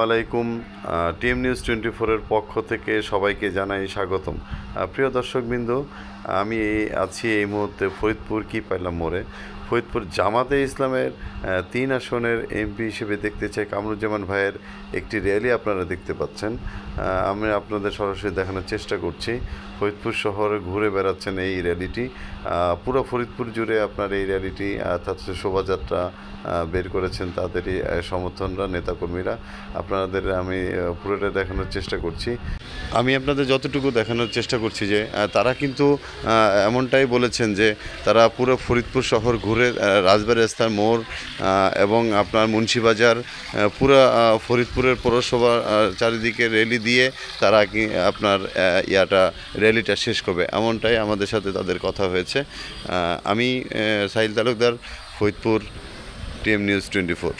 আলাইকুম। TM news 24-এর পক্ষ থেকে সবাইকে জানাই স্বাগতম। প্রিয় দর্শকবৃন্দ, আমি আছি এই মুহূর্তে ফরিদপুর কিপাইলা মোড়ে। ফরিদপুর জামাতে ইসলামের 3 আসনের এমপি হিসেবে দেখতে চাই কামরুজ্জামান ভাইয়ের একটি র্যালি আপনারা দেখতে পাচ্ছেন। আমি আপনাদের সরাসরি দেখানোর চেষ্টা করছি। ফরিদপুর শহরে ঘুরে বেড়াচ্ছেন এই র্যালিটি। পুরো ফরিদপুর জুড়ে আপনার এই র্যালিটি তাদের শোভাযাত্রা বের করেছেন তাদেরই সমর্থনরা, নেতাকর্মীরা। আপনাদের আমি পুরোটা দেখানোর চেষ্টা করছি। আমি আপনাদের যতটুকু দেখানোর চেষ্টা করছি যে তারা কিন্তু এমনটাই বলেছেন যে তারা পুরো ফরিদপুর শহর ঘুরে রাজবাড়ী রাস্তার মোড় এবং আপনার মুন্সিবাজার পুরো ফরিদপুরের পৌরসভা চারিদিকে র্যালি দিয়ে তারা কি আপনার র্যালিটা শেষ করবে, এমনটাই আমাদের সাথে তাদের কথা হয়েছে। আমি সাহিল তালুকদার, ফরিদপুর, টিএম নিউজ 24।